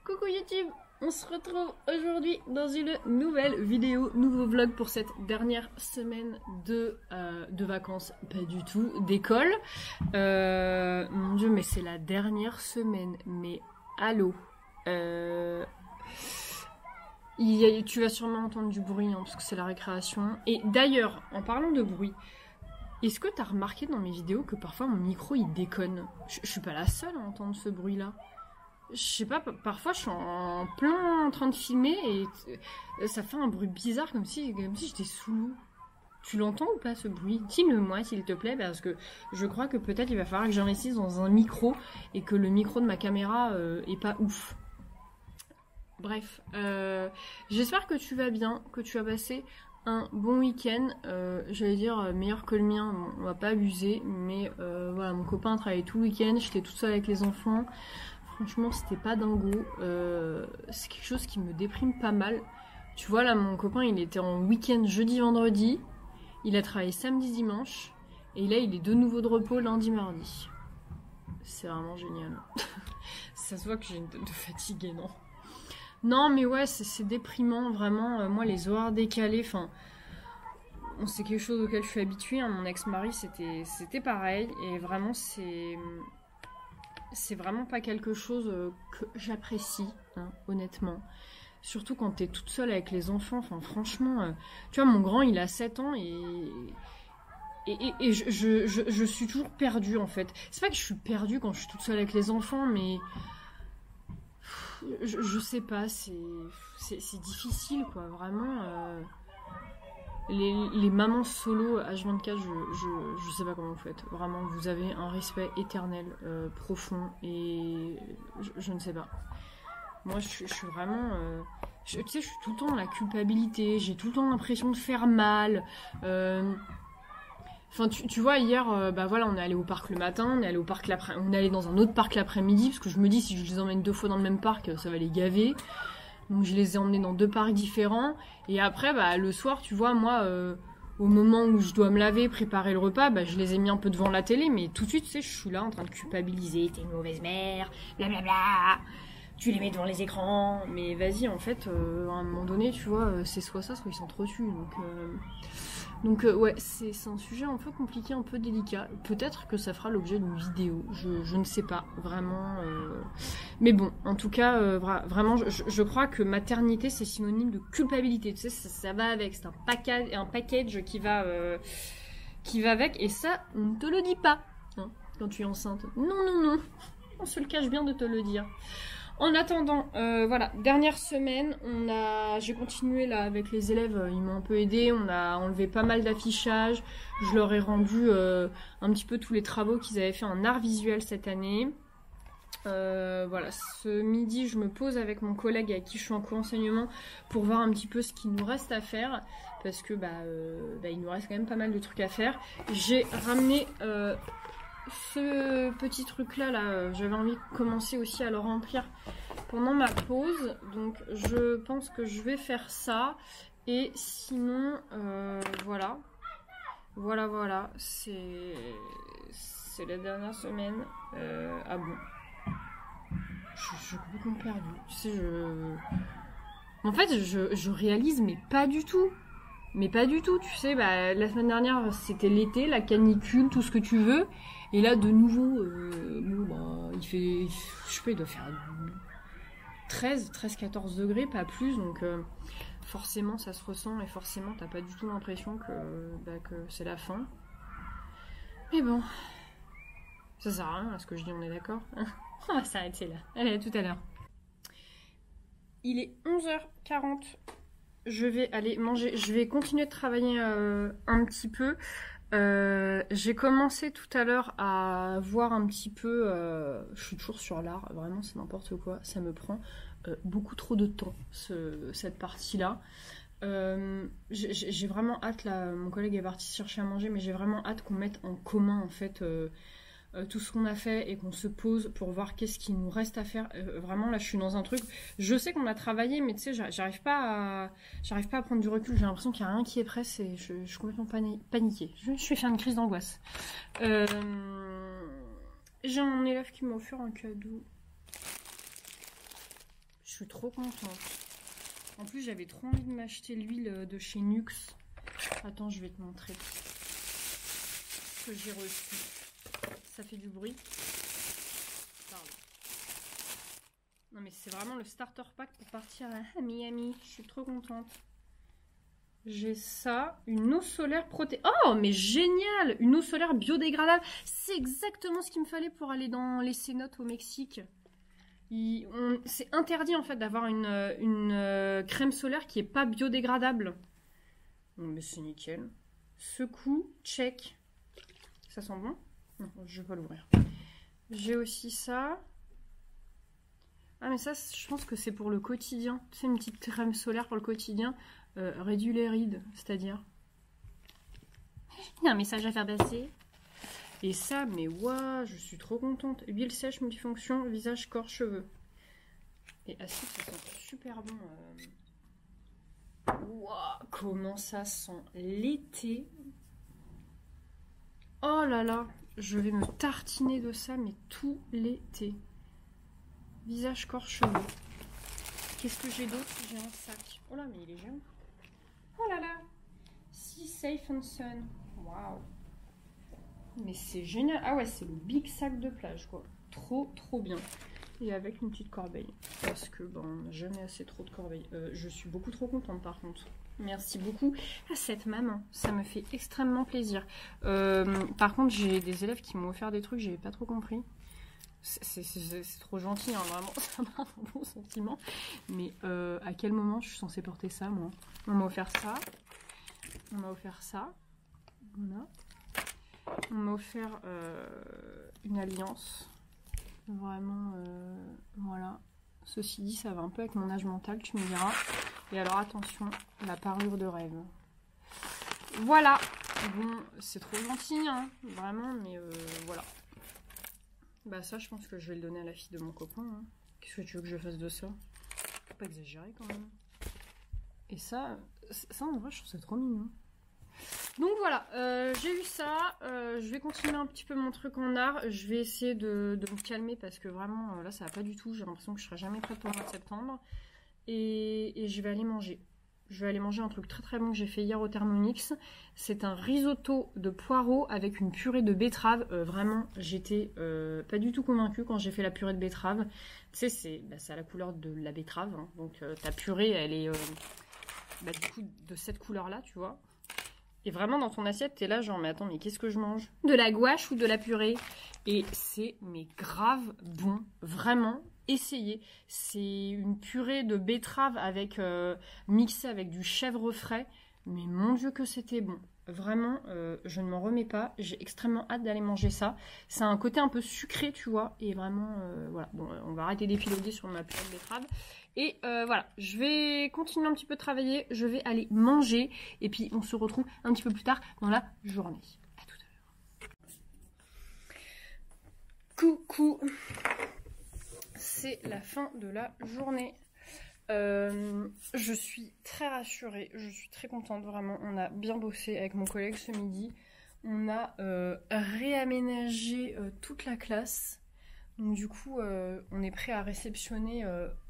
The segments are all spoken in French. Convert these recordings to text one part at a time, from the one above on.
Coucou YouTube, on se retrouve aujourd'hui dans une nouvelle vidéo, nouveau vlog pour cette dernière semaine de vacances, pas du tout, d'école. Mon dieu, mais c'est la dernière semaine, mais allô. Tu vas sûrement entendre du bruit, hein, parce que c'est la récréation. Et d'ailleurs, en parlant de bruit, est-ce que t'as remarqué dans mes vidéos que parfois mon micro il déconne? Je suis pas la seule à entendre ce bruit-là. Je sais pas, parfois je suis en plein en train de filmer et ça fait un bruit bizarre comme si j'étais sous l'eau. Tu l'entends ou pas ce bruit? Dis-le-moi s'il te plaît, parce que je crois que peut-être il va falloir que j'investisse dans un micro et que le micro de ma caméra est pas ouf. Bref, j'espère que tu vas bien, que tu as passé un bon week-end. J'allais dire meilleur que le mien, bon, on va pas abuser, mais voilà, mon copain travaillait tout le week-end, j'étais toute seule avec les enfants. Franchement, c'était pas dingo. C'est quelque chose qui me déprime pas mal. Tu vois, là, mon copain, il était en week-end jeudi, vendredi. Il a travaillé samedi, dimanche. Et là, il est de nouveau de repos lundi, mardi. C'est vraiment génial. Ça se voit que j'ai une tête de fatiguée, non? Non, mais ouais, c'est déprimant, vraiment. Moi, les horaires décalés, enfin... c'est quelque chose auquel je suis habituée. Hein. Mon ex-mari, c'était pareil. Et vraiment, c'est vraiment pas quelque chose que j'apprécie, hein, honnêtement. Surtout quand t'es toute seule avec les enfants. Enfin, franchement, tu vois, mon grand, il a 7 ans et je suis toujours perdue, en fait. C'est pas que je suis perdue quand je suis toute seule avec les enfants, mais... Je sais pas, c'est difficile, quoi, vraiment... Les mamans solo H24, je sais pas comment vous faites. Vraiment, vous avez un respect éternel, profond, et je ne sais pas. Moi, je suis vraiment... tu sais, je suis tout le temps dans la culpabilité, j'ai tout le temps l'impression de faire mal. Enfin, tu vois, hier, bah voilà, on est allé au parc le matin, on est allé au parc on est allé dans un autre parc l'après-midi, parce que je me dis, si je les emmène 2 fois dans le même parc, ça va les gaver. Donc je les ai emmenés dans 2 parcs différents. Et après, bah, le soir, tu vois, moi, au moment où je dois me laver, préparer le repas, bah, je les ai mis un peu devant la télé. Mais tout de suite, tu sais, je suis là en train de culpabiliser. T'es une mauvaise mère, blablabla. Tu les mets devant les écrans. Mais vas-y, en fait, à un moment donné, tu vois, c'est soit ça, soit ils s'entretuent. Donc ouais, c'est un sujet un peu compliqué, un peu délicat. Peut-être que ça fera l'objet d'une vidéo, je ne sais pas, vraiment. Mais bon, en tout cas, vraiment, je crois que maternité, c'est synonyme de culpabilité. Tu sais, ça va avec, c'est un package qui va avec, et ça, on ne te le dit pas, hein, quand tu es enceinte. Non, on se le cache bien de te le dire. En attendant, voilà, dernière semaine, j'ai continué là avec les élèves, ils m'ont un peu aidé, on a enlevé pas mal d'affichage, je leur ai rendu un petit peu tous les travaux qu'ils avaient fait en art visuel cette année. Voilà, ce midi, je me pose avec mon collègue avec qui je suis en co-enseignement pour voir un petit peu ce qu'il nous reste à faire, parce que il nous reste quand même pas mal de trucs à faire. J'ai ramené... ce petit truc là, j'avais envie de commencer aussi à le remplir pendant ma pause, donc je pense que je vais faire ça. Et sinon voilà, c'est la dernière semaine. Ah bon, je suis complètement perdue, tu sais, en fait je réalise, mais pas du tout. Tu sais, bah, la semaine dernière, c'était l'été, la canicule, tout ce que tu veux. Et là, de nouveau, il fait, je sais pas, il doit faire 13-14 degrés, pas plus. Donc, forcément, ça se ressent et forcément, t'as pas du tout l'impression que c'est la fin. Mais bon, ça sert à rien, à ce que je dis, on est d'accord? On va s'arrêter là. Allez, à tout à l'heure. Il est 11h40. Je vais aller manger, je vais continuer de travailler un petit peu. J'ai commencé tout à l'heure à voir un petit peu, je suis toujours sur l'art, vraiment c'est n'importe quoi, ça me prend beaucoup trop de temps, cette partie-là. J'ai vraiment hâte, là, mon collègue est parti chercher à manger, mais j'ai vraiment hâte qu'on mette en commun en fait tout ce qu'on a fait et qu'on se pose pour voir qu'est-ce qu'il nous reste à faire. Vraiment là je suis dans un truc, je sais qu'on a travaillé, mais tu sais j'arrive pas à prendre du recul, j'ai l'impression qu'il n'y a rien qui est prêt, je suis complètement paniquée, je vais faire une crise d'angoisse. J'ai un élève qui m'a offert un cadeau, suis trop contente. En plus, j'avais trop envie de m'acheter l'huile de chez Nux. Attends, je vais te montrer ce que j'ai reçu. Ça fait du bruit. Pardon. Non mais c'est vraiment le starter pack pour partir à Miami. Je suis trop contente. J'ai ça, une eau solaire protégée. Oh mais génial! Une eau solaire biodégradable. C'est exactement ce qu'il me fallait pour aller dans les cénotes au Mexique. C'est interdit en fait d'avoir une crème solaire qui est pas biodégradable. Non mais c'est nickel. Secoue, check. Ça sent bon? Non, je vais pas l'ouvrir. J'ai aussi ça. Ah mais ça, je pense que c'est pour le quotidien. Tu sais, une petite crème solaire pour le quotidien. Réduit les rides, c'est-à-dire. Il y a un message à faire passer. Et ça, mais waouh, je suis trop contente. Huile sèche multifonction, visage, corps, cheveux. Et acide, ça sent super bon. Waouh, comment ça sent l'été. Oh là là, je vais me tartiner de ça, mais tout l'été. Visage, corps, cheveux. Qu'est-ce que j'ai d'autre? J'ai un sac. Oh là, mais il est jeune. Oh là là. Sea Safe and Sun. Waouh. Mais c'est génial. Ah ouais, c'est le big sac de plage, quoi. Trop, trop bien. Et avec une petite corbeille. Parce que, bon, on n'a jamais assez trop de corbeilles. Je suis beaucoup trop contente, par contre. Merci beaucoup à cette maman. Ça me fait extrêmement plaisir. Par contre, j'ai des élèves qui m'ont offert des trucs, j'ai pas trop compris. C'est trop gentil, hein, vraiment, ça m'a un bon sentiment. Mais à quel moment je suis censée porter ça, moi? On m'a offert ça. On m'a offert ça. Voilà. On m'a offert une alliance. Vraiment, voilà. Ceci dit, ça va un peu avec mon âge mental, tu me diras. Et alors, attention, la parure de rêve. Voilà. Bon, c'est trop gentil, hein, vraiment, mais voilà. Bah ça, je pense que je vais le donner à la fille de mon copain. Hein. Qu'est-ce que tu veux que je fasse de ça? Faut pas exagérer quand même. Et ça en vrai, je trouve ça trop mignon. Donc voilà, j'ai eu ça. Je vais continuer un petit peu mon truc en art. Je vais essayer de me calmer parce que vraiment, là, ça va pas du tout. J'ai l'impression que je serai jamais prête pour le mois de septembre. Et je vais aller manger. Je vais aller manger un truc très très bon que j'ai fait hier au Thermomix. C'est un risotto de poireaux avec une purée de betterave. Vraiment, j'étais pas du tout convaincue quand j'ai fait la purée de betterave. Tu sais, c'est à la couleur de la betterave. Hein. Donc ta purée, elle est du coup de cette couleur-là, tu vois. Et vraiment, dans ton assiette, t'es là genre, mais attends, mais qu'est-ce que je mange? De la gouache ou de la purée? Et c'est, mais grave bon. Vraiment, essayez. C'est une purée de betterave avec mixée avec du chèvre frais. Mais mon Dieu que c'était bon. Vraiment, je ne m'en remets pas. J'ai extrêmement hâte d'aller manger ça. C'est un côté un peu sucré, tu vois. Et vraiment, voilà. Bon, on va arrêter d'épiloguer sur ma purée de betterave. Et voilà, je vais continuer un petit peu de travailler. Je vais aller manger. Et puis, on se retrouve un petit peu plus tard dans la journée. À tout à l'heure. Coucou. C'est la fin de la journée. Je suis très rassurée, je suis très contente, vraiment. On a bien bossé avec mon collègue ce midi. On a réaménagé toute la classe. Donc du coup, on est prêt à réceptionner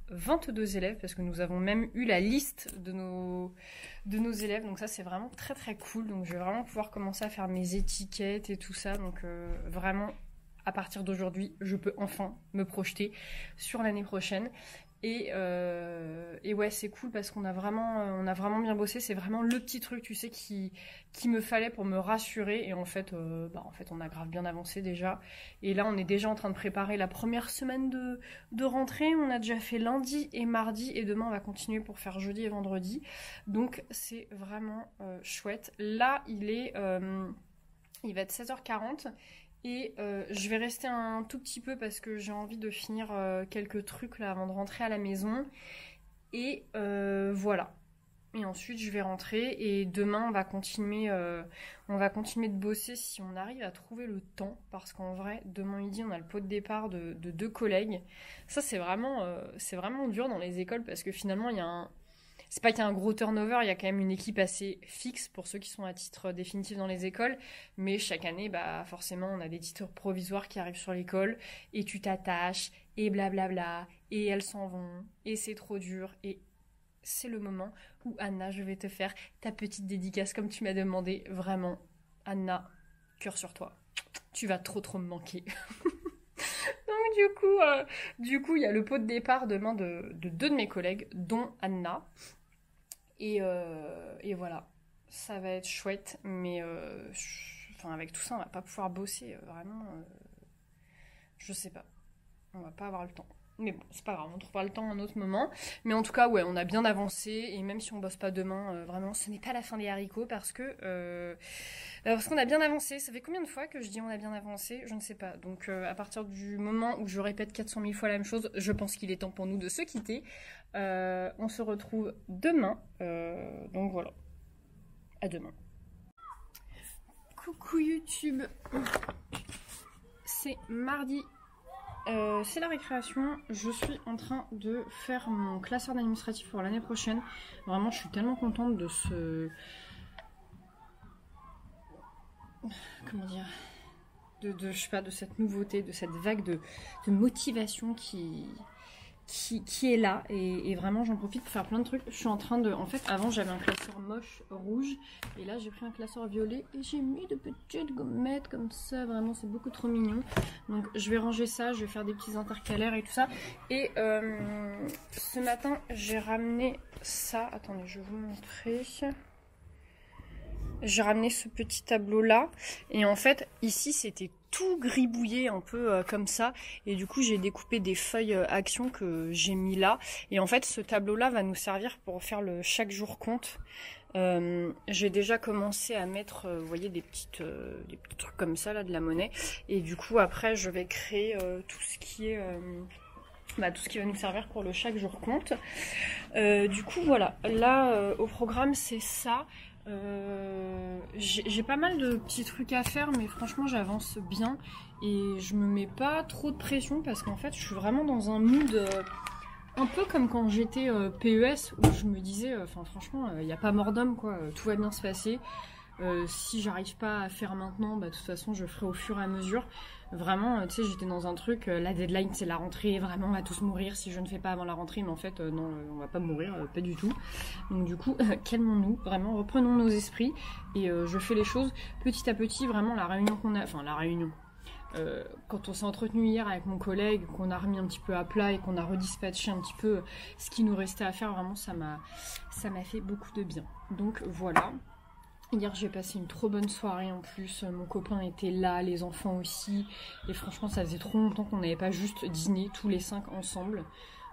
22 élèves parce que nous avons même eu la liste de nos élèves. Donc ça, c'est vraiment très très cool. Donc je vais vraiment pouvoir commencer à faire mes étiquettes et tout ça. Donc vraiment, à partir d'aujourd'hui, je peux enfin me projeter sur l'année prochaine. Et ouais, c'est cool parce qu'on a vraiment bien bossé. C'est vraiment le petit truc, tu sais, qui me fallait pour me rassurer. Et en fait, on a grave bien avancé déjà. Et là, on est déjà en train de préparer la première semaine de rentrée. On a déjà fait lundi et mardi. Et demain, on va continuer pour faire jeudi et vendredi. Donc, c'est vraiment chouette. Là, il va être 16h40. Et je vais rester un tout petit peu parce que j'ai envie de finir quelques trucs là avant de rentrer à la maison. Et voilà. Et ensuite je vais rentrer et demain on va continuer de bosser si on arrive à trouver le temps. Parce qu'en vrai, demain midi on a le pot de départ de 2 collègues. Ça c'est vraiment dur dans les écoles parce que finalement il y a c'est pas qu'il y a un gros turnover, il y a quand même une équipe assez fixe pour ceux qui sont à titre définitif dans les écoles. Mais chaque année, forcément, on a des titres provisoires qui arrivent sur l'école et tu t'attaches et blablabla et elles s'en vont, et c'est trop dur, et c'est le moment où, Anna, je vais te faire ta petite dédicace comme tu m'as demandé. Vraiment, Anna, cœur sur toi. Tu vas trop me manquer. Donc du coup, il y a le pot de départ demain de deux de mes collègues, dont Anna. Et voilà, ça va être chouette, mais enfin, avec tout ça, on va pas pouvoir bosser, vraiment, je sais pas. On va pas avoir le temps. Mais bon, c'est pas grave, on trouvera le temps à un autre moment. Mais en tout cas, ouais, on a bien avancé. Et même si on bosse pas demain, vraiment, ce n'est pas la fin des haricots parce qu'on a bien avancé. Ça fait combien de fois que je dis on a bien avancé? Je ne sais pas. Donc à partir du moment où je répète 400 000 fois la même chose, je pense qu'il est temps pour nous de se quitter. On se retrouve demain. Donc voilà. À demain. Coucou YouTube. C'est mardi. C'est la récréation, je suis en train de faire mon classeur d'administratif pour l'année prochaine. Vraiment, je suis tellement contente de ce... Comment dire, je sais pas, de cette nouveauté, de cette vague de motivation qui est là. Et vraiment, j'en profite pour faire plein de trucs. Je suis en train de... En fait, avant, j'avais un classeur moche rouge. Et là, j'ai pris un classeur violet. Et j'ai mis de petites gommettes comme ça. Vraiment, c'est beaucoup trop mignon. Donc, je vais ranger ça. Je vais faire des petits intercalaires et tout ça. Et ce matin, j'ai ramené ça. Attendez, je vais vous montrer. J'ai ramené ce petit tableau-là. Et en fait, ici, c'était tout gribouillé un peu comme ça. Et du coup, j'ai découpé des feuilles actions que j'ai mis là. Et en fait, ce tableau-là va nous servir pour faire le chaque jour compte. J'ai déjà commencé à mettre, vous voyez, des petits trucs comme ça, là, de la monnaie. Et du coup, après, je vais créer tout ce qui est... tout ce qui va nous servir pour le chaque jour compte. Du coup, voilà. Là, au programme, c'est ça. J'ai pas mal de petits trucs à faire, mais franchement j'avance bien et je me mets pas trop de pression parce qu'en fait je suis vraiment dans un mood un peu comme quand j'étais PES où je me disais enfin franchement il n'y a pas mort d'homme quoi, tout va bien se passer. Si j'arrive pas à faire maintenant, de toute façon je ferai au fur et à mesure. Vraiment, tu sais, j'étais dans un truc, la deadline c'est la rentrée, vraiment on va tous mourir si je ne fais pas avant la rentrée, mais en fait non, on va pas mourir, pas du tout. Donc du coup, calmons-nous, vraiment reprenons nos esprits et je fais les choses petit à petit, vraiment la réunion qu'on a, enfin la réunion. Quand on s'est entretenu hier avec mon collègue, qu'on a remis un petit peu à plat et qu'on a redispatché un petit peu ce qui nous restait à faire, vraiment ça m'a fait beaucoup de bien. Donc voilà. Hier j'ai passé une trop bonne soirée en plus, mon copain était là, les enfants aussi, et franchement ça faisait trop longtemps qu'on n'avait pas juste dîné tous les 5 ensemble,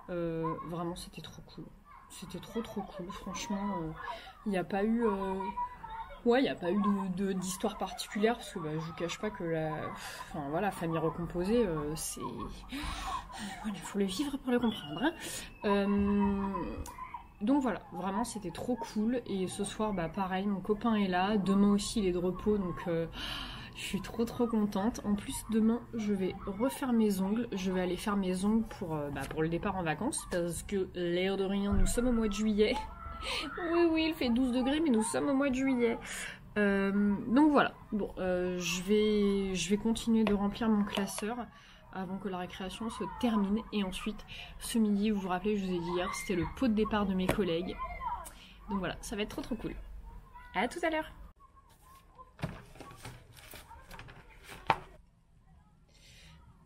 vraiment c'était trop cool, c'était trop cool, franchement il n'y a pas eu, d'histoire particulière, parce que je vous cache pas que la famille recomposée, c'est, il faut le vivre pour le comprendre, hein. Donc voilà, vraiment c'était trop cool et ce soir pareil, mon copain est là, demain aussi il est de repos donc je suis trop contente. En plus demain je vais refaire mes ongles, je vais aller faire mes ongles pour le départ en vacances parce que l'air de rien nous sommes au mois de juillet. Oui il fait 12 degrés mais nous sommes au mois de juillet. Donc voilà, bon je vais continuer de remplir mon classeur avant que la récréation se termine. Et ensuite, ce midi, vous vous rappelez, je vous ai dit hier, c'était le pot de départ de mes collègues. Donc voilà, ça va être trop cool. À tout à l'heure.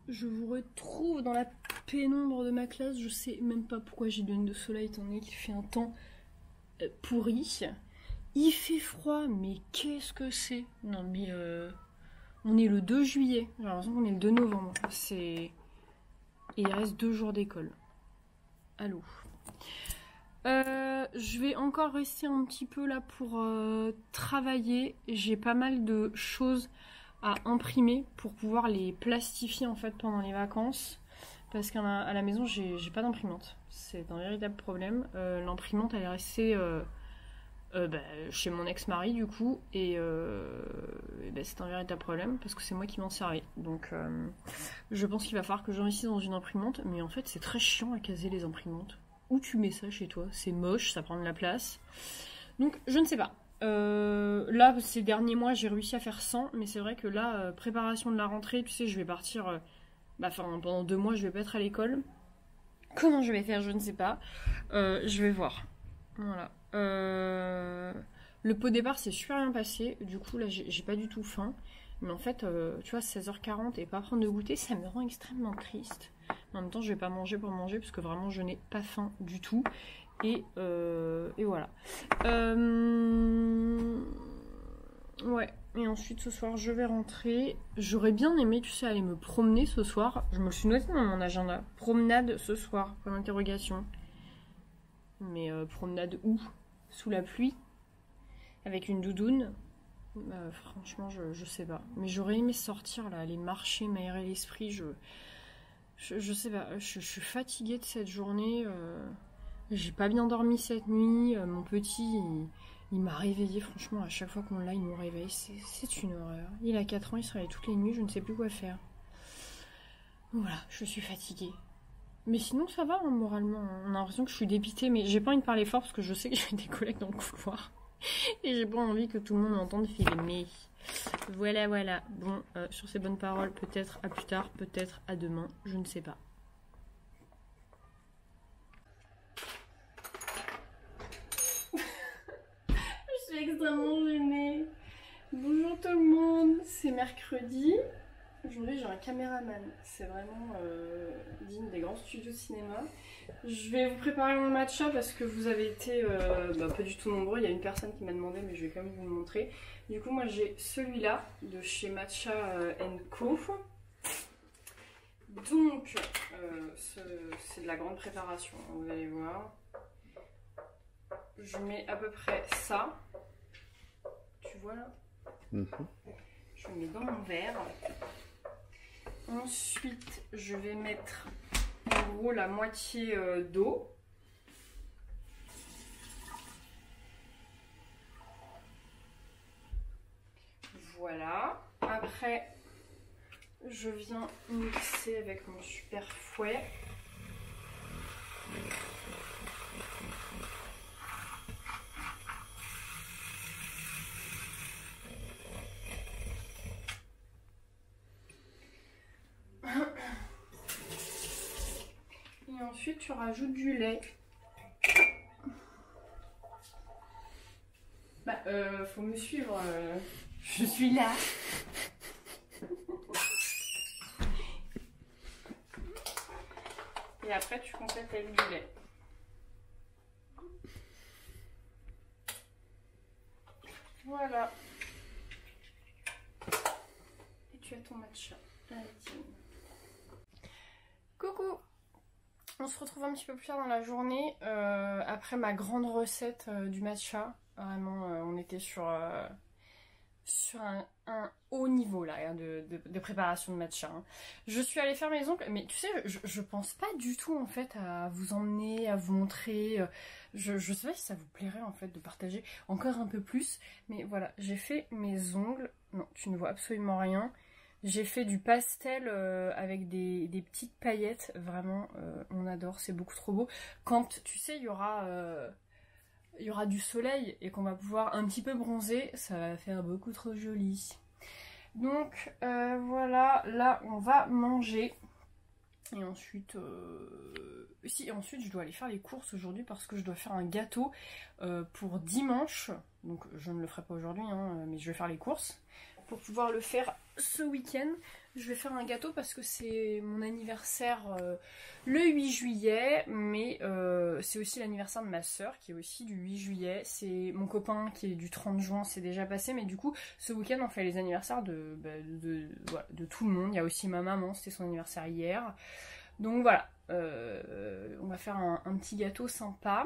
Je vous retrouve dans la pénombre de ma classe. Je sais même pas pourquoi j'ai donné de soleil, étant donné qu'il fait un temps pourri. Il fait froid, mais qu'est-ce que c'est? Non mais... On est le 2 juillet, j'ai l'impression qu'on est le 2 novembre. Et il reste 2 jours d'école. Allô. Je vais encore rester un petit peu là pour travailler. J'ai pas mal de choses à imprimer pour pouvoir les plastifier en fait pendant les vacances. Parce qu'à la maison, j'ai pas d'imprimante. C'est un véritable problème. L'imprimante, elle est restée... chez mon ex-mari du coup et c'est un véritable problème parce que c'est moi qui m'en servais donc je pense qu'il va falloir que j'investisse dans une imprimante, mais en fait c'est très chiant à caser les imprimantes. Où tu mets ça chez toi? C'est moche, ça prend de la place, donc je ne sais pas. Là ces derniers mois j'ai réussi à faire 100, mais c'est vrai que là préparation de la rentrée, tu sais, je vais partir pendant 2 mois je vais pas être à l'école. Comment je vais faire, je ne sais pas. Je vais voir. Voilà. Le pot départ s'est super bien passé. Du coup, là, j'ai pas du tout faim. Mais en fait, tu vois, 16h40 et pas prendre de goûter, ça me rend extrêmement triste. En même temps, je vais pas manger pour manger parce que vraiment, je n'ai pas faim du tout. Et voilà. Ouais. Et ensuite, ce soir, je vais rentrer. J'aurais bien aimé, tu sais, aller me promener ce soir. Je me le suis noté dans mon agenda. Promenade ce soir, point d'interrogation. Mais promenade où? Sous la pluie? Avec une doudoune? Franchement, je sais pas. Mais j'aurais aimé sortir, là, aller marcher, m'aérer l'esprit. Je sais pas. Je suis fatiguée de cette journée. J'ai pas bien dormi cette nuit. Mon petit, il m'a réveillée. Franchement, à chaque fois qu'on l'a, il nous réveille. C'est une horreur. Il a 4 ans, il se réveille toutes les nuits. Je ne sais plus quoi faire. Voilà, je suis fatiguée. Mais sinon, ça va, hein, moralement. On a l'impression que je suis dépitée. Mais j'ai pas envie de parler fort parce que je sais que j'ai des collègues dans le couloir. Et j'ai pas envie que tout le monde m'entende filmer. Voilà, voilà. Bon, sur ces bonnes paroles, peut-être à plus tard, peut-être à demain. Je ne sais pas. Je suis extrêmement gênée. Bonjour tout le monde, c'est mercredi. Aujourd'hui j'ai un caméraman, c'est vraiment digne des grands studios de cinéma. Je vais vous préparer mon matcha parce que vous avez été pas du tout nombreux. Il y a une personne qui m'a demandé mais je vais quand même vous le montrer. Du coup moi j'ai celui-là de chez Matcha Co. Donc c'est de la grande préparation, vous allez voir. Je mets à peu près ça. Tu vois là? Je le mets dans mon verre. Ensuite, je vais mettre en gros la moitié d'eau. Voilà. Après, je viens mixer avec mon super fouet. Et ensuite, tu rajoutes du lait. Faut me suivre. Je suis là. Et après, tu complètes avec du lait. Voilà. Et tu as ton matcha. Allez, tiens. Coucou! On se retrouve un petit peu plus tard dans la journée, après ma grande recette du matcha. Vraiment, on était sur un haut niveau là, hein, de préparation de matcha. Hein. Je suis allée faire mes ongles, mais tu sais, je pense pas du tout en fait à vous emmener, à vous montrer. Je sais pas si ça vous plairait en fait de partager encore un peu plus. Mais voilà, j'ai fait mes ongles. Non, tu ne vois absolument rien. J'ai fait du pastel avec des petites paillettes, vraiment, on adore, c'est beaucoup trop beau. Quand, tu sais, il y aura du soleil et qu'on va pouvoir un petit peu bronzer, ça va faire beaucoup trop joli. Donc, voilà, là, on va manger. Et ensuite, ensuite, je dois aller faire les courses aujourd'hui parce que je dois faire un gâteau pour dimanche. Donc, je ne le ferai pas aujourd'hui, hein, mais je vais faire les courses. Pour pouvoir le faire ce week-end, je vais faire un gâteau parce que c'est mon anniversaire le 8 juillet, mais c'est aussi l'anniversaire de ma soeur qui est aussi du 8 juillet. C'est mon copain qui est du 30 juin, c'est déjà passé, mais du coup, ce week-end, on fait les anniversaires de tout le monde. Il y a aussi ma maman, c'était son anniversaire hier. Donc voilà, on va faire un petit gâteau sympa.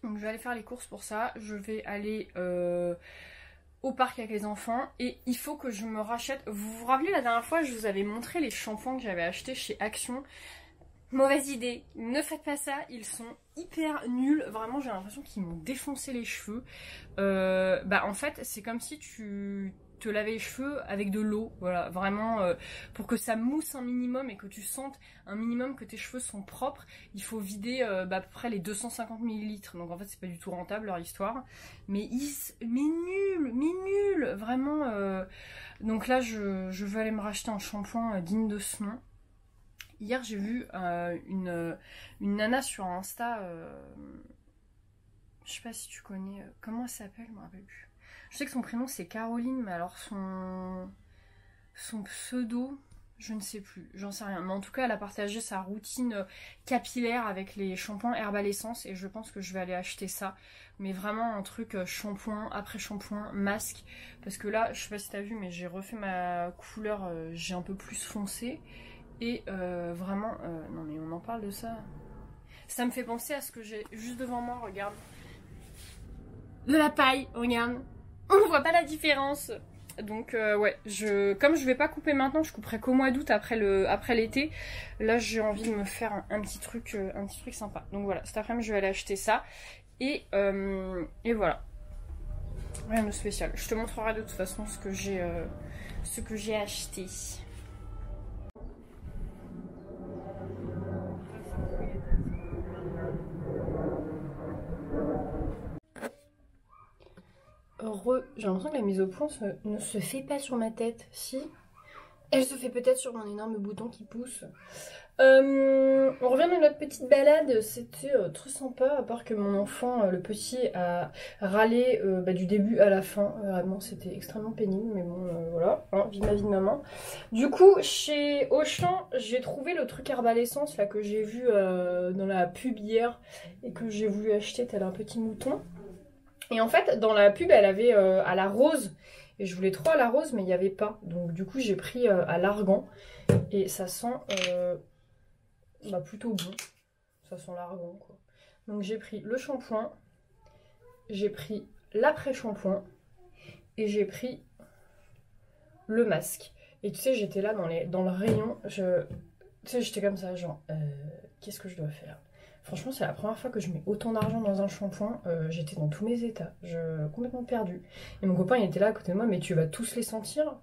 Donc je vais aller faire les courses pour ça. Je vais aller au parc avec les enfants et il faut que je me rachète. Vous vous rappelez la dernière fois je vous avais montré les shampoings que j'avais achetés chez Action? Mauvaise idée, ne faites pas ça, ils sont hyper nuls, vraiment j'ai l'impression qu'ils m'ont défoncé les cheveux. En fait c'est comme si tu te lavais les cheveux avec de l'eau, voilà, vraiment pour que ça mousse un minimum et que tu sentes un minimum que tes cheveux sont propres, il faut vider à peu près les 250 ml, donc en fait c'est pas du tout rentable leur histoire, mais nul, vraiment, donc là je veux aller me racheter un shampoing digne de ce nom, Hier, j'ai vu une nana sur Insta. Je sais pas si tu connais. Comment elle s'appelle? Je me rappelle plus. Je sais que son prénom c'est Caroline, mais alors son pseudo, je ne sais plus. J'en sais rien. Mais en tout cas, elle a partagé sa routine capillaire avec les shampoings Herbe à l'essence. Et je pense que je vais aller acheter ça. Mais vraiment un truc shampoing, après shampoing, masque. Parce que là, je sais pas si t'as vu, mais j'ai refait ma couleur. J'ai un peu plus foncé. Et vraiment, non mais on en parle de ça. Ça me fait penser à ce que j'ai juste devant moi, regarde. De la paille, regarde. On voit pas la différence. Donc ouais, comme je vais pas couper maintenant, je couperai qu'au mois d'août après l'été. Là j'ai envie de me faire un petit truc sympa. Donc voilà, cet après-midi je vais aller acheter ça. Et voilà. Rien de spécial. Je te montrerai de toute façon ce que j'ai acheté. J'ai l'impression que la mise au point ne se fait pas sur ma tête. Si, elle se fait peut-être sur mon énorme bouton qui pousse. On revient de notre petite balade. C'était très sympa, à part que mon enfant, le petit, a râlé du début à la fin. Vraiment, c'était extrêmement pénible, mais bon, voilà, hein, vive ma vie de maman. Du coup, chez Auchan, j'ai trouvé le truc Herbe à l'essence là que j'ai vu dans la pub hier et que j'ai voulu acheter tel un petit mouton. Et en fait, dans la pub, elle avait à la rose. Et je voulais trop à la rose, mais il n'y avait pas. Donc du coup, j'ai pris à l'argan. Et ça sent plutôt bon. Ça sent l'argan, quoi. Donc j'ai pris le shampoing. J'ai pris l'après-shampoing. Et j'ai pris le masque. Et tu sais, j'étais là dans le rayon. Tu sais, j'étais comme ça, genre, qu'est-ce que je dois faire? Franchement, c'est la première fois que je mets autant d'argent dans un shampoing. J'étais dans tous mes états. Complètement perdue. Et mon copain, il était là à côté de moi. Mais tu vas tous les sentir?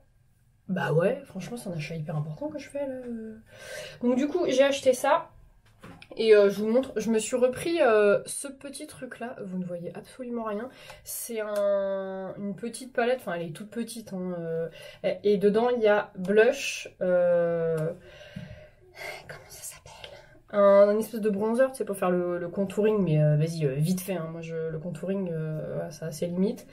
Bah ouais, franchement, c'est un achat hyper important que je fais là. Donc du coup, j'ai acheté ça. Et je vous montre. Je me suis repris ce petit truc là. Vous ne voyez absolument rien. C'est une petite palette. Enfin, elle est toute petite. Hein, et dedans, il y a blush. Comment ça s'appelle? Un espèce de bronzer, tu sais, pour faire le contouring, mais vas-y, vite fait, hein. Moi, le contouring, ça a ses limites.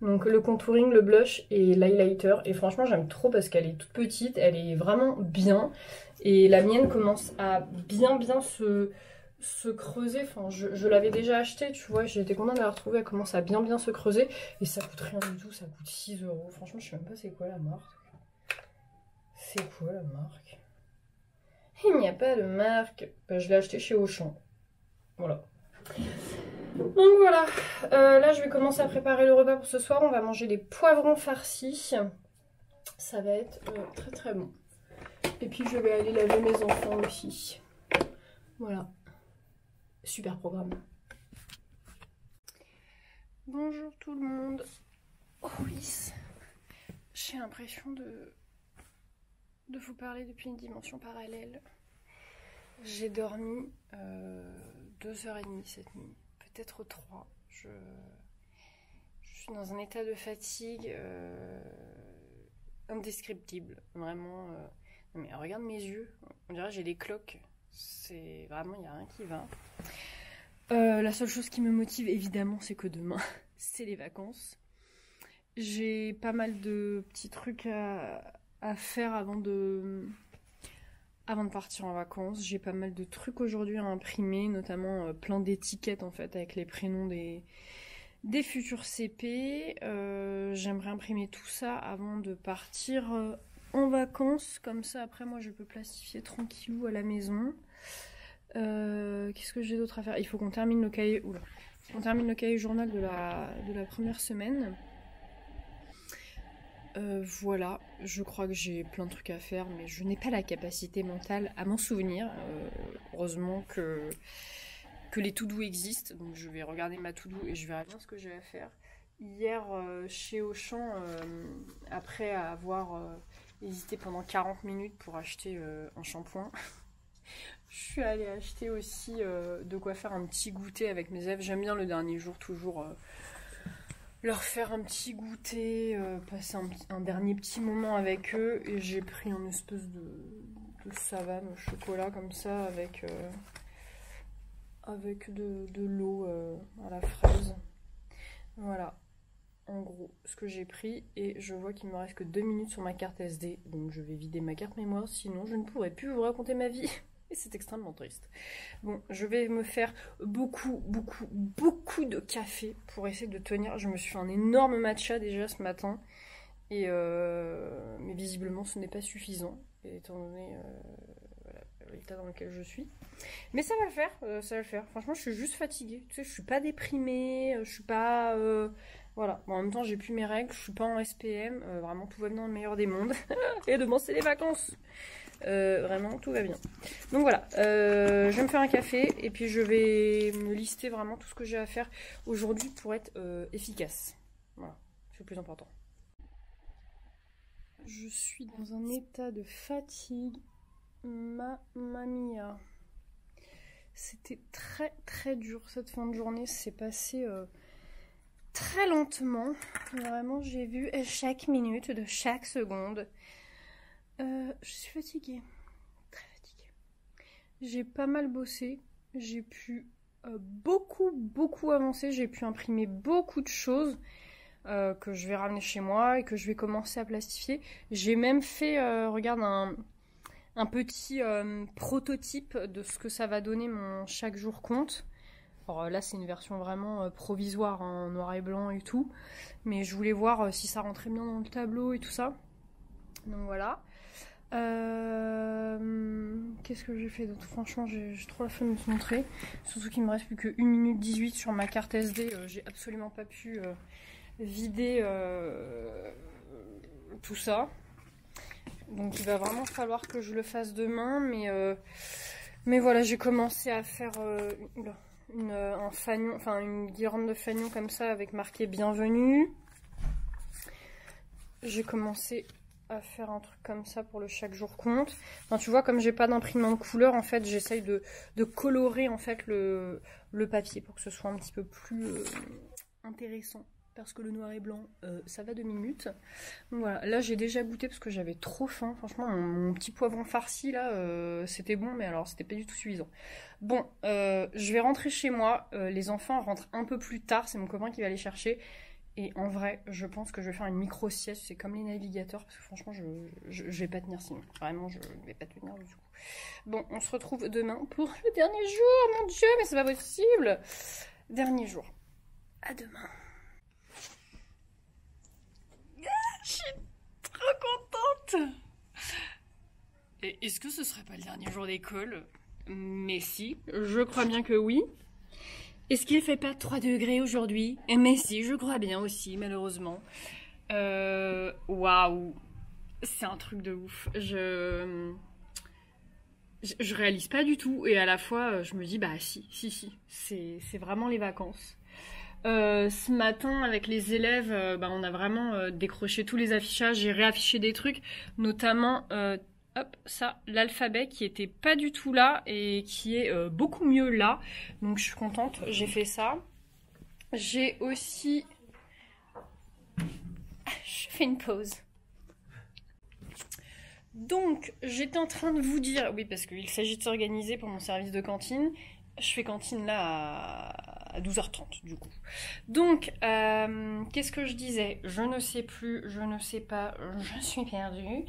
Donc le contouring, le blush et l'highlighter. Et franchement, j'aime trop parce qu'elle est toute petite, elle est vraiment bien. Et la mienne commence à bien se creuser. Enfin, je l'avais déjà acheté, tu vois, j'étais contente de la retrouver. Elle commence à bien se creuser. Et ça coûte rien du tout, ça coûte 6 €. Franchement, je sais même pas c'est quoi la marque. C'est quoi la marque? Il n'y a pas de marque. Je l'ai acheté chez Auchan. Voilà. Donc voilà. Là, je vais commencer à préparer le repas pour ce soir. On va manger des poivrons farcis. Ça va être très très bon. Et puis, je vais aller laver mes enfants aussi. Voilà. Super programme. Bonjour tout le monde. Oh oui. J'ai l'impression de vous parler depuis une dimension parallèle. J'ai dormi 2h30 cette nuit, peut-être 3. Je suis dans un état de fatigue indescriptible, vraiment. Non mais regarde mes yeux, on dirait que j'ai des cloques. C'est vraiment, il n'y a rien qui va. La seule chose qui me motive évidemment, c'est que demain, c'est les vacances. J'ai pas mal de petits trucs à faire avant de partir en vacances. J'ai pas mal de trucs aujourd'hui à imprimer, notamment plein d'étiquettes en fait avec les prénoms des futurs CP. J'aimerais imprimer tout ça avant de partir en vacances. Comme ça après moi je peux plastifier tranquillou à la maison. Qu'est-ce que j'ai d'autre à faire? Il faut qu'on termine le cahier. Oula. On termine le cahier journal de la première semaine. Voilà, je crois que j'ai plein de trucs à faire, mais je n'ai pas la capacité mentale à m'en souvenir. Heureusement que les to-do existent, donc je vais regarder ma to-do et je verrai bien ce que j'ai à faire. Hier, chez Auchan, après avoir hésité pendant 40 minutes pour acheter un shampoing, je suis allée acheter aussi de quoi faire un petit goûter avec mes élèves. J'aime bien le dernier jour toujours leur faire un petit goûter, passer un dernier petit moment avec eux. Et j'ai pris un espèce de de savane au chocolat comme ça avec, avec de l'eau à la fraise. Voilà, en gros, ce que j'ai pris. Et je vois qu'il me reste que 2 minutes sur ma carte SD. Donc je vais vider ma carte mémoire, sinon je ne pourrai plus vous raconter ma vie. Et c'est extrêmement triste. Bon, je vais me faire beaucoup de café pour essayer de tenir. Je me suis fait un énorme matcha déjà ce matin. Et mais visiblement ce n'est pas suffisant, étant donné voilà, l'état dans lequel je suis. Mais ça va le faire, ça va le faire. Franchement, je suis juste fatiguée. Tu sais, je suis pas déprimée, je suis pas... voilà. Bon, en même temps, j'ai plus mes règles, je suis pas en SPM. Vraiment, tout va bien dans le meilleur des mondes. Et demain, c'est les vacances. Vraiment, tout va bien. Donc voilà, je vais me faire un café et puis je vais me lister vraiment tout ce que j'ai à faire aujourd'hui pour être efficace. Voilà, c'est le plus important. Je suis dans un état de fatigue. Mamma mia. C'était très dur cette fin de journée. C'est passé très lentement. Vraiment, j'ai vu chaque minute de chaque seconde. Je suis fatiguée. Très fatiguée. J'ai pas mal bossé. J'ai pu beaucoup avancer. J'ai pu imprimer beaucoup de choses. Que je vais ramener chez moi et que je vais commencer à plastifier. J'ai même fait, regarde, un petit prototype de ce que ça va donner mon chaque jour compte. Alors là, c'est une version vraiment provisoire, hein, en noir et blanc et tout. Mais je voulais voir si ça rentrait bien dans le tableau et tout ça. Donc voilà. Qu'est-ce que j'ai fait d'autre? Franchement, j'ai trop la flemme de te montrer. Surtout qu'il me reste plus que 1 minute 18 sur ma carte SD. J'ai absolument pas pu... vider tout ça, donc il va vraiment falloir que je le fasse demain, mais voilà, j'ai commencé à faire un fanion, enfin une guirlande de fanion comme ça avec marqué bienvenue. J'ai commencé à faire un truc comme ça pour le chaque jour compte. Enfin, tu vois, comme j'ai pas d'imprimante couleur, en fait j'essaye de colorer en fait le papier pour que ce soit un petit peu plus intéressant. Parce que le noir et blanc, ça va 2 minutes. Donc voilà, là j'ai déjà goûté parce que j'avais trop faim. Franchement, mon petit poivron farci là, c'était bon, mais alors c'était pas du tout suffisant. Bon, je vais rentrer chez moi. Les enfants rentrent un peu plus tard, c'est mon copain qui va les chercher. Et en vrai, je pense que je vais faire une micro-sieste. C'est comme les navigateurs, parce que franchement, je vais pas tenir sinon. Vraiment, je vais pas tenir du coup. Bon, on se retrouve demain pour le dernier jour. Mon Dieu, mais c'est pas possible. Dernier jour. À demain. Je suis trop contente. Et est-ce que ce serait pas le dernier jour d'école? Mais si, je crois bien que oui. Est-ce qu'il fait pas 3 degrés aujourd'hui? Mais si, je crois bien aussi, malheureusement. Waouh, c'est un truc de ouf. Je réalise pas du tout, et à la fois je me dis bah si, c'est vraiment les vacances. Ce matin avec les élèves, on a vraiment décroché tous les affichages, j'ai réaffiché des trucs, notamment hop, ça, l'alphabet qui était pas du tout là et qui est beaucoup mieux là, donc je suis contente, j'ai fait ça. J'ai aussi... Je fais une pause. Donc, j'étais en train de vous dire, oui, parce qu'il s'agit de s'organiser pour mon service de cantine. Je fais cantine là à 12h30 du coup. Donc, qu'est-ce que je disais? Je ne sais plus, je ne sais pas, je suis perdue.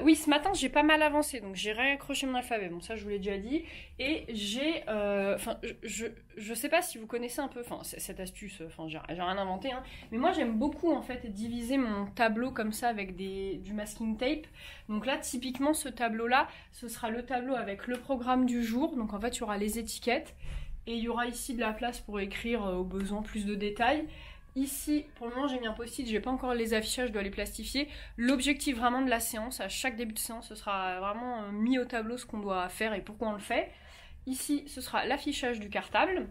Oui, ce matin, j'ai pas mal avancé, donc j'ai réaccroché mon alphabet. Bon, ça, je vous l'ai déjà dit. Et j'ai... Enfin, je sais pas si vous connaissez un peu cette astuce, enfin, j'ai rien inventé, hein, mais moi, j'aime beaucoup, en fait, diviser mon tableau comme ça avec du masking tape. Donc là, typiquement, ce tableau-là, ce sera le tableau avec le programme du jour. Donc, en fait, il y aura les étiquettes. Et il y aura ici de la place pour écrire au besoin plus de détails. Ici, pour le moment, j'ai mis un post-it, je n'ai pas encore les affichages, je dois les plastifier. L'objectif vraiment de la séance, à chaque début de séance, ce sera vraiment mis au tableau ce qu'on doit faire et pourquoi on le fait. Ici, ce sera l'affichage du cartable.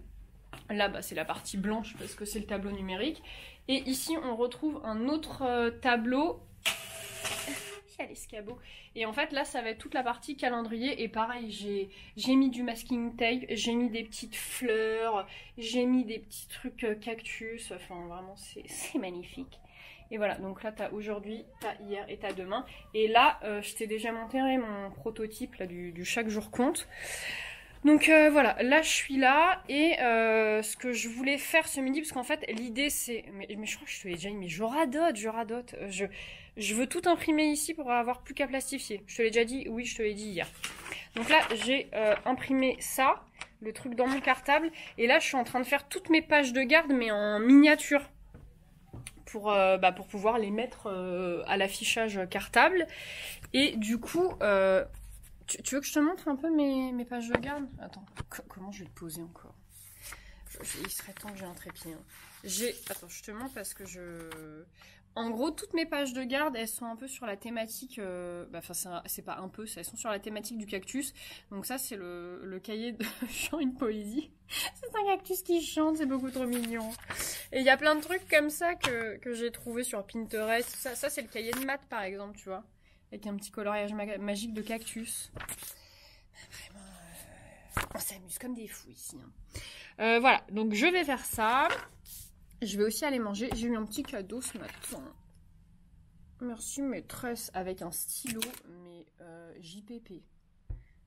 Là, c'est la partie blanche parce que c'est le tableau numérique. Et ici, on retrouve un autre tableau. À l'escabeau. Et en fait là ça va être toute la partie calendrier, et pareil j'ai mis du masking tape, j'ai mis des petites fleurs, j'ai mis des petits trucs cactus, enfin vraiment c'est magnifique. Et voilà, donc là t'as aujourd'hui, t'as hier et t'as demain. Et là, je t'ai déjà montré mon prototype là, du chaque jour compte. Donc voilà, là je suis là et ce que je voulais faire ce midi, parce qu'en fait l'idée c'est... Mais je crois que je te l'ai déjà dit, mais je radote. Je veux tout imprimer ici pour avoir plus qu'à plastifier. Je te l'ai déjà dit, oui je te l'ai dit hier. Donc là j'ai imprimé ça, le truc dans mon cartable. Et là je suis en train de faire toutes mes pages de garde mais en miniature. Pour pouvoir les mettre à l'affichage cartable. Et du coup... Tu veux que je te montre un peu mes pages de garde? Attends, comment je vais te poser encore? Il serait temps que j'ai un trépied. Hein. Attends, je te montre parce que En gros, toutes mes pages de garde, elles sont un peu sur la thématique... c'est pas un peu, elles sont sur la thématique du cactus. Donc ça, c'est le cahier de chant une poésie. C'est un cactus qui chante, c'est beaucoup trop mignon. Et il y a plein de trucs comme ça que j'ai trouvé sur Pinterest. Ça c'est le cahier de maths, par exemple, tu vois. Avec un petit coloriage magique de cactus. Vraiment, on s'amuse comme des fous ici. Hein. Voilà, donc je vais faire ça. Je vais aussi aller manger. J'ai eu un petit cadeau ce matin. Merci maîtresse, avec un stylo, mais JPP.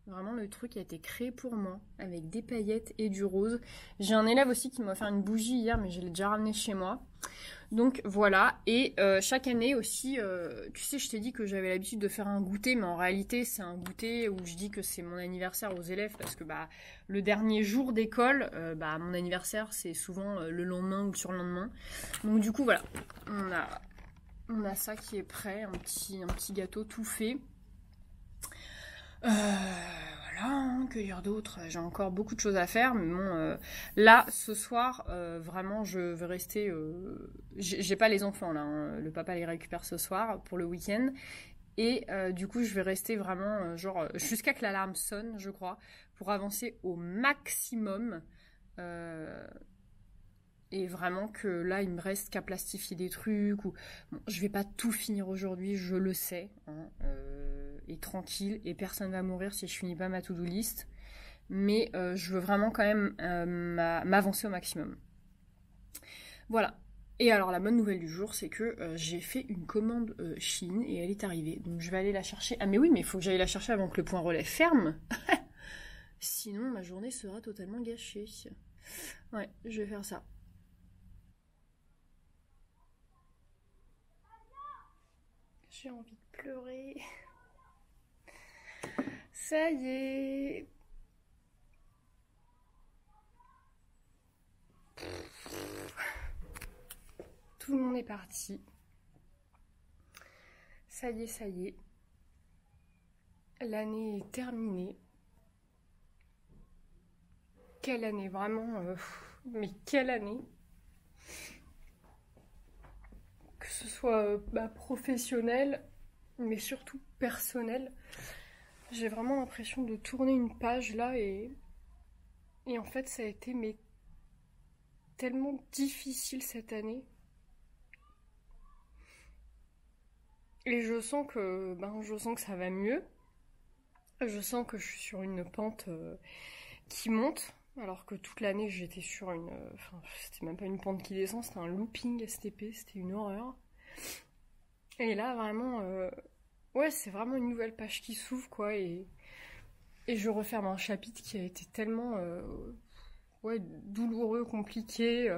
Vraiment, le truc a été créé pour moi, avec des paillettes et du rose. J'ai un élève aussi qui m'a offert une bougie hier, mais je l'ai déjà ramenée chez moi. Donc voilà, et chaque année aussi, tu sais, je t'ai dit que j'avais l'habitude de faire un goûter, mais en réalité, c'est un goûter où je dis que c'est mon anniversaire aux élèves, parce que le dernier jour d'école, mon anniversaire, c'est souvent le lendemain ou le surlendemain. Donc du coup, voilà, on a ça qui est prêt, un petit gâteau tout fait. Voilà, hein, que dire d'autre? J'ai encore beaucoup de choses à faire, mais bon, là, ce soir, vraiment, je vais rester... J'ai pas les enfants, là, hein, le papa les récupère ce soir pour le week-end, et du coup, je vais rester vraiment, jusqu'à que l'alarme sonne, je crois, pour avancer au maximum, et vraiment que là, il me reste qu'à plastifier des trucs, ou... Bon, je vais pas tout finir aujourd'hui, je le sais, hein, et tranquille, et personne va mourir si je finis pas ma to-do list, mais je veux vraiment quand même m'avancer au maximum. Voilà. Et alors la bonne nouvelle du jour, c'est que j'ai fait une commande Shein et elle est arrivée, donc je vais aller la chercher. Ah mais oui, mais il faut que j'aille la chercher avant que le point relais ferme. Sinon ma journée sera totalement gâchée. Ouais, je vais faire ça. J'ai envie de pleurer. Ça y est. Tout le monde est parti. Ça y est, ça y est. L'année est terminée. Quelle année, vraiment. Mais quelle année. Que ce soit professionnel, mais surtout personnel. J'ai vraiment l'impression de tourner une page là et en fait ça a été tellement difficile cette année. Et je sens que ça va mieux. Je sens que je suis sur une pente qui monte, alors que toute l'année j'étais sur une... c'était même pas une pente qui descend, c'était un looping STP, c'était une horreur. Et là vraiment... ouais, c'est vraiment une nouvelle page qui s'ouvre, quoi, et je referme un chapitre qui a été tellement douloureux, compliqué.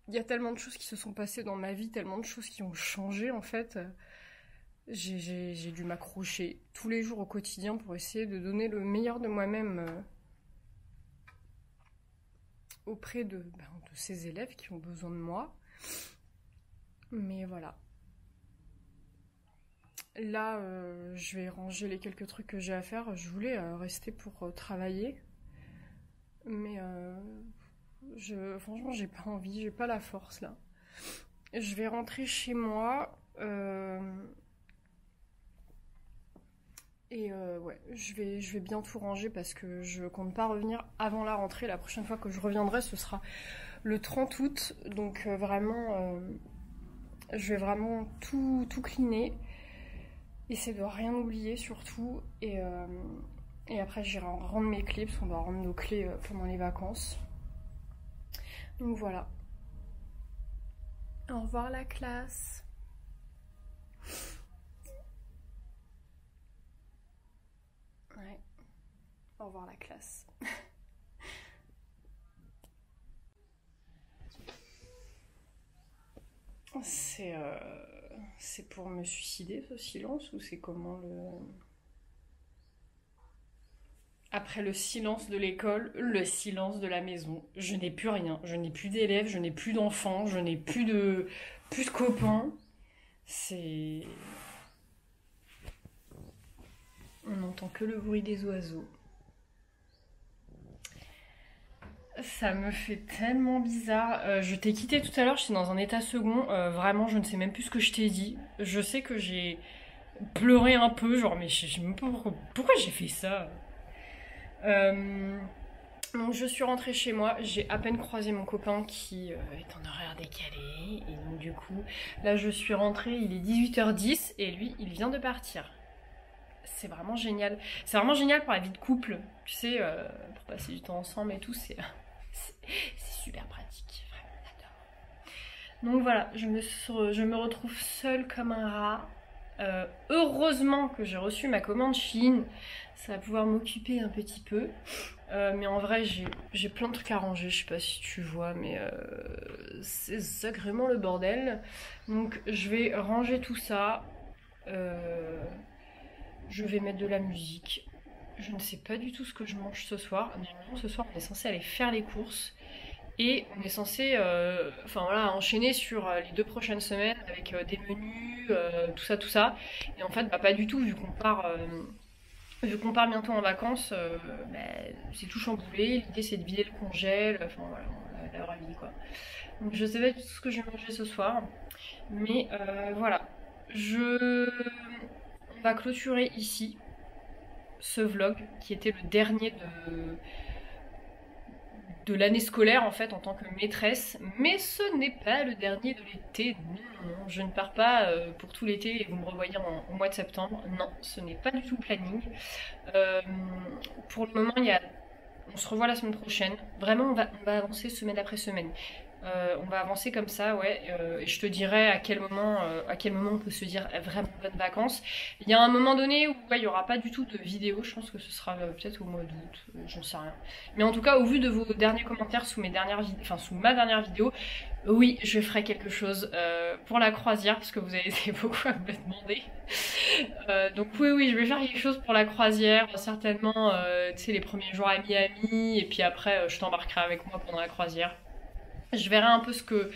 Il y a tellement de choses qui se sont passées dans ma vie, tellement de choses qui ont changé, en fait. J'ai dû m'accrocher tous les jours au quotidien pour essayer de donner le meilleur de moi-même auprès de ces élèves qui ont besoin de moi. Mais voilà. Là, je vais ranger les quelques trucs que j'ai à faire. Je voulais rester pour travailler. Mais franchement, j'ai pas envie, j'ai pas la force là. Je vais rentrer chez moi. Ouais, je vais bien tout ranger parce que je compte pas revenir avant la rentrée. La prochaine fois que je reviendrai, ce sera le 30 août. Donc vraiment, je vais vraiment tout cleaner. Essayer de rien oublier surtout. Et après, j'irai rendre mes clés parce qu'on doit rendre nos clés pendant les vacances. Donc voilà. Au revoir la classe. Ouais. Au revoir la classe. C'est pour me suicider ce silence ou c'est comment le... Après le silence de l'école, le silence de la maison. Je n'ai plus rien, je n'ai plus d'élèves, je n'ai plus d'enfants, je n'ai plus de copains. C'est... On n'entend que le bruit des oiseaux. Ça me fait tellement bizarre. Je t'ai quitté tout à l'heure, j'étais dans un état second. Vraiment, je ne sais même plus ce que je t'ai dit. Je sais que j'ai pleuré un peu, genre, mais je sais même pas pourquoi j'ai fait ça. Donc je suis rentrée chez moi, j'ai à peine croisé mon copain qui est en horaire décalé. Et donc du coup, là je suis rentrée, il est 18h10 et lui, il vient de partir. C'est vraiment génial. C'est vraiment génial pour la vie de couple. Tu sais, pour passer du temps ensemble et tout, c'est super pratique. Vraiment, j'adore. Donc voilà, je me retrouve seule comme un rat. Heureusement que j'ai reçu ma commande Shein. Ça va pouvoir m'occuper un petit peu. Mais en vrai, j'ai plein de trucs à ranger. Je sais pas si tu vois, mais c'est sacrément le bordel. Donc je vais ranger tout ça. Je vais mettre de la musique. Je ne sais pas du tout ce que je mange ce soir. Normalement, ce soir, on est censé aller faire les courses. Et on est censé enchaîner sur les 2 prochaines semaines avec des menus, tout ça. Et en fait, pas du tout, vu qu'on part bientôt en vacances, c'est tout chamboulé. L'idée, c'est de vider le congèle, enfin voilà, la vraie vie, quoi. Donc je sais pas du tout ce que je vais manger ce soir. Mais voilà. On va clôturer ici ce vlog qui était le dernier de l'année scolaire en fait en tant que maîtresse, mais ce n'est pas le dernier de l'été. Non, je ne pars pas pour tout l'été et vous me revoyez au mois de septembre. Non, ce n'est pas du tout le planning. Pour le moment, on se revoit la semaine prochaine. Vraiment, on va avancer semaine après semaine. On va avancer comme ça, ouais. Et je te dirai à quel moment on peut se dire vraiment bonnes vacances. Il y a un moment donné où il n'y aura pas du tout de vidéo. Je pense que ce sera peut-être au mois d'août. J'en sais rien. Mais en tout cas, au vu de vos derniers commentaires sous ma dernière vidéo, oui, je ferai quelque chose pour la croisière parce que vous avez été beaucoup à me le demander. Donc oui, je vais faire quelque chose pour la croisière. Certainement, tu sais, les premiers jours à Miami et puis après, je t'embarquerai avec moi pendant la croisière. Je verrai un peu ce que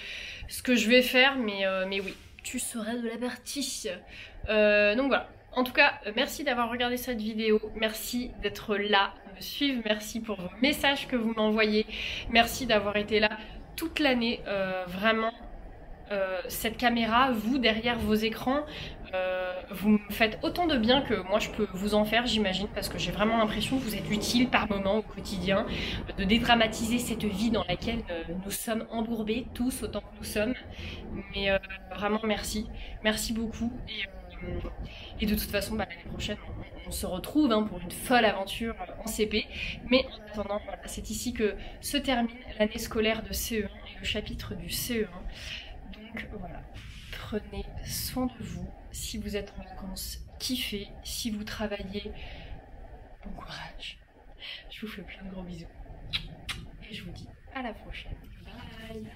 je vais faire, mais oui, tu seras de la partie. Donc voilà. En tout cas, merci d'avoir regardé cette vidéo. Merci d'être là, de me suivre. Merci pour vos messages que vous m'envoyez. Merci d'avoir été là toute l'année. Vraiment, cette caméra, vous, derrière vos écrans, vous me faites autant de bien que moi je peux vous en faire, j'imagine, parce que j'ai vraiment l'impression que vous êtes utile par moment au quotidien, de dédramatiser cette vie dans laquelle nous sommes embourbés, tous autant que nous sommes. Mais vraiment merci, merci beaucoup. Et de toute façon, l'année prochaine, on se retrouve pour une folle aventure en CP. Mais en attendant, voilà, c'est ici que se termine l'année scolaire de CE1 et le chapitre du CE1. Donc voilà, prenez soin de vous. Si vous êtes en vacances, kiffez. Si vous travaillez, bon courage. Je vous fais plein de gros bisous. Et je vous dis à la prochaine. Bye.